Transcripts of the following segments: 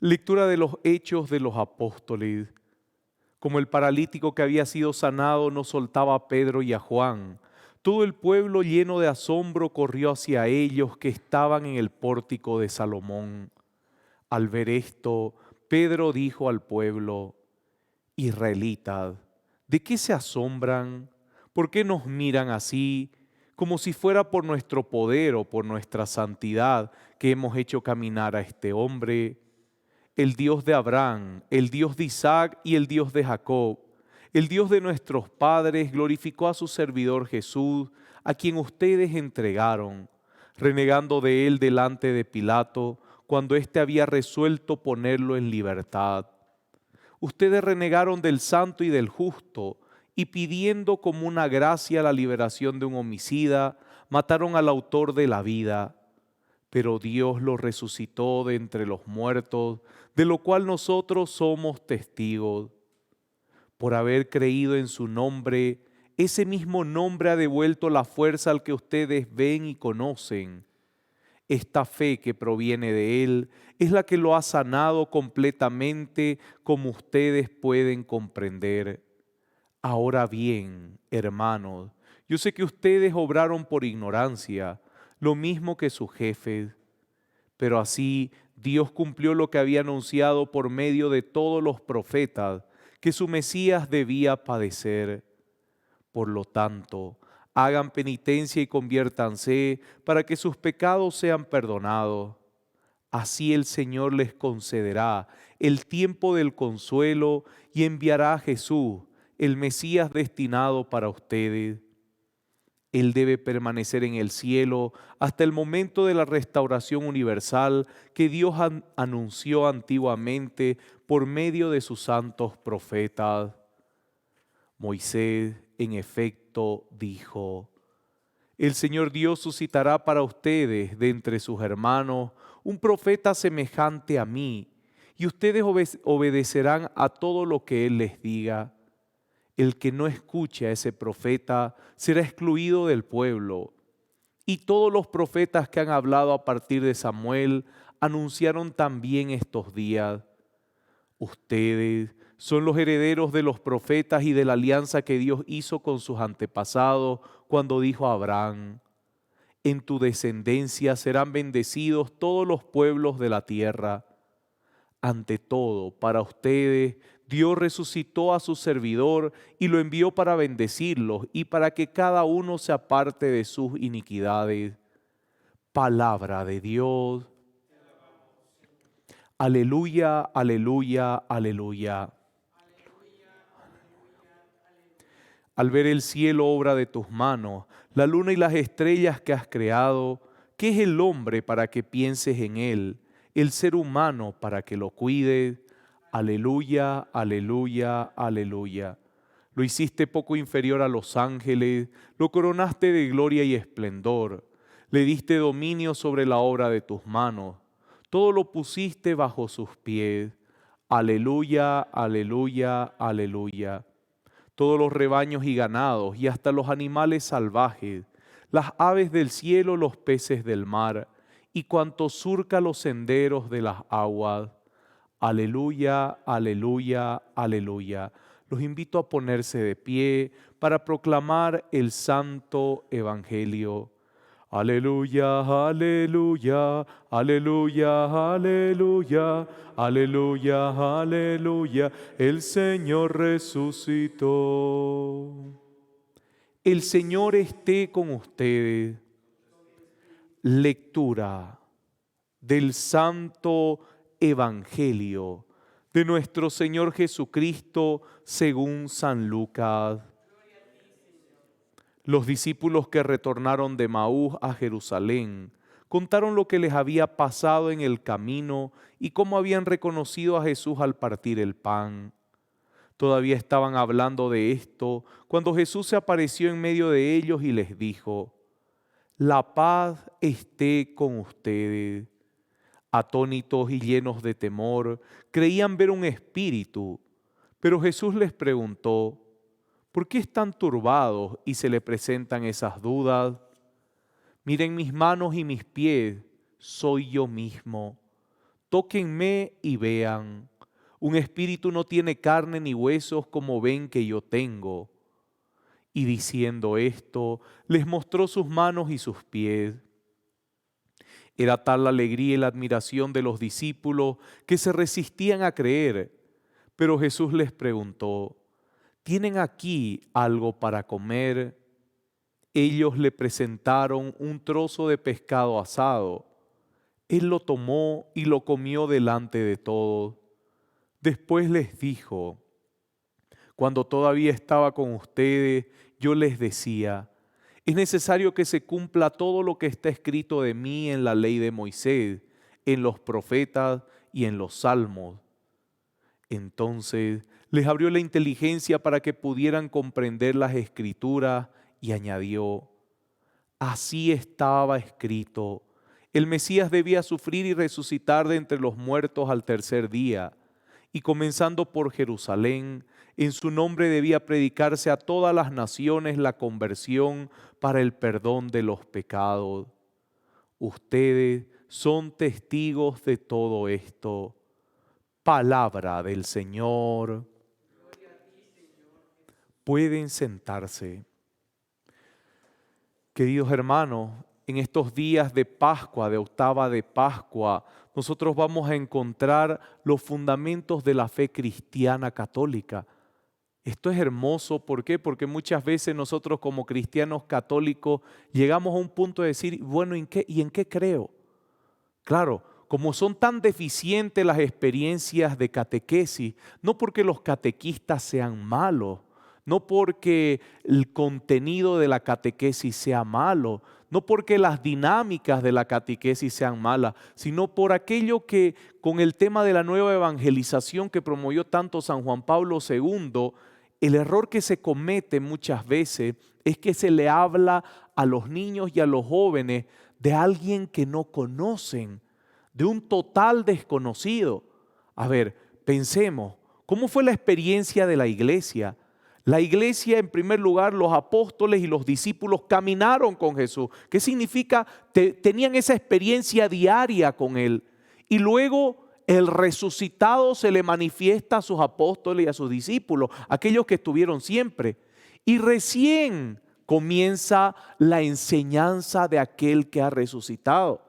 Lectura de los Hechos de los Apóstoles. Como el paralítico que había sido sanado no soltaba a Pedro y a Juan, todo el pueblo lleno de asombro corrió hacia ellos que estaban en el pórtico de Salomón. Al ver esto, Pedro dijo al pueblo: Israelitas, ¿de qué se asombran? ¿Por qué nos miran así, como si fuera por nuestro poder o por nuestra santidad que hemos hecho caminar a este hombre? El Dios de Abraham, el Dios de Isaac y el Dios de Jacob, el Dios de nuestros padres, glorificó a su servidor Jesús, a quien ustedes entregaron, renegando de él delante de Pilato, cuando éste había resuelto ponerlo en libertad. Ustedes renegaron del santo y del justo, y pidiendo como una gracia la liberación de un homicida, mataron al autor de la vida. Pero Dios lo resucitó de entre los muertos, de lo cual nosotros somos testigos. Por haber creído en su nombre, ese mismo nombre ha devuelto la fuerza al que ustedes ven y conocen. Esta fe que proviene de Él es la que lo ha sanado completamente, como ustedes pueden comprender. Ahora bien, hermanos, yo sé que ustedes obraron por ignorancia, lo mismo que sus jefes, pero así Dios cumplió lo que había anunciado por medio de todos los profetas, que su Mesías debía padecer. Por lo tanto, hagan penitencia y conviértanse para que sus pecados sean perdonados. Así el Señor les concederá el tiempo del consuelo y enviará a Jesús, el Mesías destinado para ustedes. Él debe permanecer en el cielo hasta el momento de la restauración universal que Dios anunció antiguamente por medio de sus santos profetas. Moisés, en efecto, dijo: El Señor Dios suscitará para ustedes de entre sus hermanos un profeta semejante a mí, y ustedes obedecerán a todo lo que Él les diga. El que no escuche a ese profeta será excluido del pueblo. Y todos los profetas que han hablado a partir de Samuel anunciaron también estos días. Ustedes son los herederos de los profetas y de la alianza que Dios hizo con sus antepasados cuando dijo a Abraham: En tu descendencia serán bendecidos todos los pueblos de la tierra. Ante todo, para ustedes, Dios resucitó a su servidor y lo envió para bendecirlos y para que cada uno se aparte de sus iniquidades. Palabra de Dios. Aleluya, aleluya, aleluya. Al ver el cielo, obra de tus manos, la luna y las estrellas que has creado, ¿qué es el hombre para que pienses en él? El ser humano para que lo cuides. Aleluya, aleluya, aleluya. Lo hiciste poco inferior a los ángeles, lo coronaste de gloria y esplendor, le diste dominio sobre la obra de tus manos, todo lo pusiste bajo sus pies. Aleluya, aleluya, aleluya. Todos los rebaños y ganados, y hasta los animales salvajes, las aves del cielo, los peces del mar, y cuanto surca los senderos de las aguas. Aleluya, aleluya, aleluya. Los invito a ponerse de pie para proclamar el santo evangelio. Aleluya, aleluya, aleluya, aleluya, aleluya, aleluya, el Señor resucitó. El Señor esté con ustedes. Lectura del Santo Evangelio de nuestro Señor Jesucristo según San Lucas. Los discípulos que retornaron de Maús a Jerusalén contaron lo que les había pasado en el camino y cómo habían reconocido a Jesús al partir el pan. Todavía estaban hablando de esto cuando Jesús se apareció en medio de ellos y les dijo: La paz esté con ustedes. Atónitos y llenos de temor, creían ver un espíritu, pero Jesús les preguntó: ¿Por qué están turbados y se le presentan esas dudas? Miren mis manos y mis pies, soy yo mismo. tóquenme y vean. Un espíritu no tiene carne ni huesos como ven que yo tengo. Y diciendo esto, les mostró sus manos y sus pies. Era tal la alegría y la admiración de los discípulos que se resistían a creer. Pero Jesús les preguntó, ¿tienen aquí algo para comer? Ellos le presentaron un trozo de pescado asado. Él lo tomó y lo comió delante de todos. Después les dijo, cuando todavía estaba con ustedes, yo les decía, es necesario que se cumpla todo lo que está escrito de mí en la ley de Moisés, en los profetas y en los salmos. Entonces les abrió la inteligencia para que pudieran comprender las escrituras y añadió, así estaba escrito, el Mesías debía sufrir y resucitar de entre los muertos al tercer día, y comenzando por Jerusalén, en su nombre debía predicarse a todas las naciones la conversión para el perdón de los pecados. Ustedes son testigos de todo esto. Palabra del Señor. Pueden sentarse. Queridos hermanos, en estos días de Pascua, de octava de Pascua, nosotros vamos a encontrar los fundamentos de la fe cristiana católica. Esto es hermoso, ¿por qué? Porque muchas veces nosotros como cristianos católicos llegamos a un punto de decir, bueno, ¿en qué creo? Claro, como son tan deficientes las experiencias de catequesis, no porque los catequistas sean malos, no porque el contenido de la catequesis sea malo, no porque las dinámicas de la catequesis sean malas, sino por aquello que con el tema de la nueva evangelización que promovió tanto San Juan Pablo II, el error que se comete muchas veces es que se le habla a los niños y a los jóvenes de alguien que no conocen, de un total desconocido. A ver, pensemos, ¿cómo fue la experiencia de la iglesia? La iglesia, en primer lugar, los apóstoles y los discípulos caminaron con Jesús. ¿Qué significa? Tenían esa experiencia diaria con Él. Y luego el resucitado se le manifiesta a sus apóstoles y a sus discípulos, aquellos que estuvieron siempre. Y recién comienza la enseñanza de aquel que ha resucitado.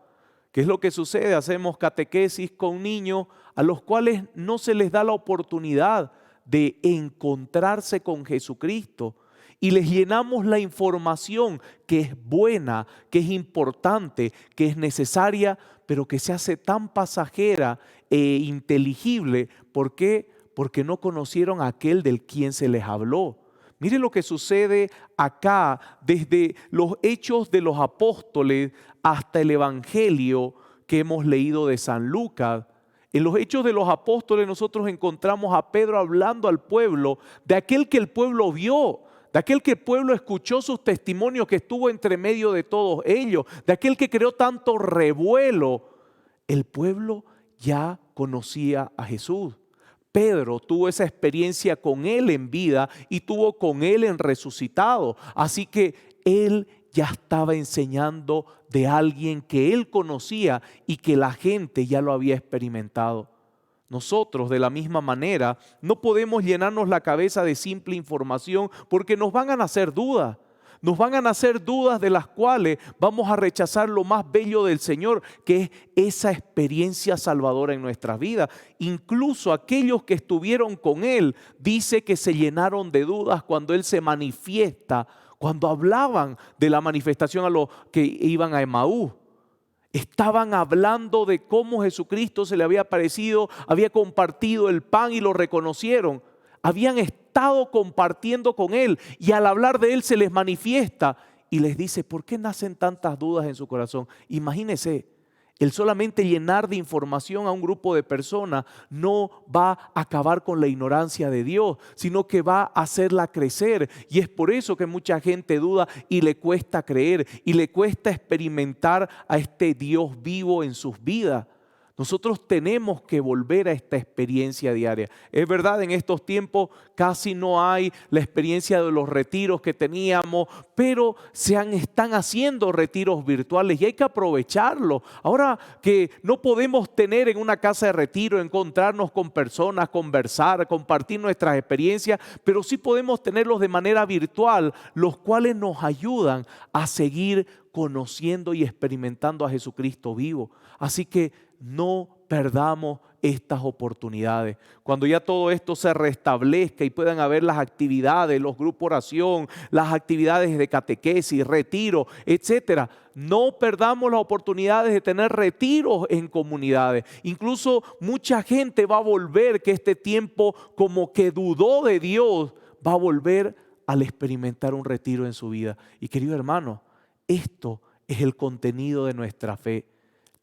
¿Qué es lo que sucede? Hacemos catequesis con niños a los cuales no se les da la oportunidad de encontrarse con Jesucristo y les llenamos la información que es buena, que es importante, que es necesaria, pero que se hace tan pasajera e inteligible. ¿Por qué? Porque no conocieron a aquel del quien se les habló. Mire lo que sucede acá desde los Hechos de los Apóstoles hasta el Evangelio que hemos leído de San Lucas. En los Hechos de los Apóstoles nosotros encontramos a Pedro hablando al pueblo de aquel que el pueblo vio, de aquel que el pueblo escuchó sus testimonios, que estuvo entre medio de todos ellos, de aquel que creó tanto revuelo. El pueblo ya conocía a Jesús. Pedro tuvo esa experiencia con él en vida y tuvo con él en resucitado. Así que él ya estaba enseñando de alguien que él conocía y que la gente ya lo había experimentado. Nosotros, de la misma manera, no podemos llenarnos la cabeza de simple información porque nos van a nacer dudas. Nos van a nacer dudas de las cuales vamos a rechazar lo más bello del Señor, que es esa experiencia salvadora en nuestras vidas. Incluso aquellos que estuvieron con Él, dice que se llenaron de dudas cuando Él se manifiesta, cuando hablaban de la manifestación a los que iban a Emaús. Estaban hablando de cómo Jesucristo se le había aparecido, había compartido el pan y lo reconocieron. Habían estado compartiendo con Él y al hablar de Él se les manifiesta y les dice, ¿por qué nacen tantas dudas en su corazón? Imagínense, el solamente llenar de información a un grupo de personas no va a acabar con la ignorancia de Dios, sino que va a hacerla crecer. Y es por eso que mucha gente duda y le cuesta creer y le cuesta experimentar a este Dios vivo en sus vidas. Nosotros tenemos que volver a esta experiencia diaria. Es verdad, en estos tiempos casi no hay la experiencia de los retiros que teníamos, pero están haciendo retiros virtuales y hay que aprovecharlo. Ahora que no podemos tener en una casa de retiro, encontrarnos con personas, conversar, compartir nuestras experiencias, pero sí podemos tenerlos de manera virtual, los cuales nos ayudan a seguir conociendo y experimentando a Jesucristo vivo. Así que no perdamos estas oportunidades. Cuando ya todo esto se restablezca y puedan haber las actividades, los grupos de oración, las actividades de catequesis, retiro, etcétera, no perdamos las oportunidades de tener retiros en comunidades. Incluso mucha gente va a volver, que este tiempo como que dudó de Dios, va a volver al experimentar un retiro en su vida. Y querido hermano, esto es el contenido de nuestra fe.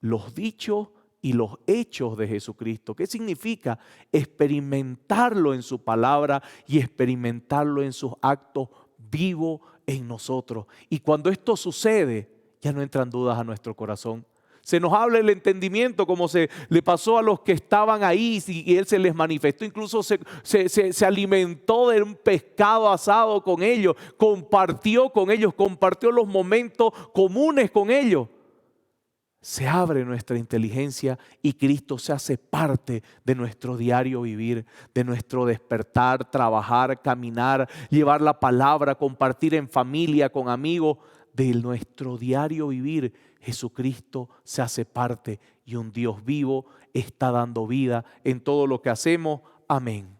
Los dichos y los hechos de Jesucristo. ¿Qué significa? Experimentarlo en su palabra y experimentarlo en sus actos vivos en nosotros. Y cuando esto sucede, ya no entran dudas a nuestro corazón. Se nos habla el entendimiento, como se le pasó a los que estaban ahí y Él se les manifestó. Incluso se alimentó de un pescado asado con ellos, compartió con ellos, compartió los momentos comunes con ellos. Se abre nuestra inteligencia y Cristo se hace parte de nuestro diario vivir, de nuestro despertar, trabajar, caminar, llevar la palabra, compartir en familia, con amigos. De nuestro diario vivir, Jesucristo se hace parte y un Dios vivo está dando vida en todo lo que hacemos. Amén.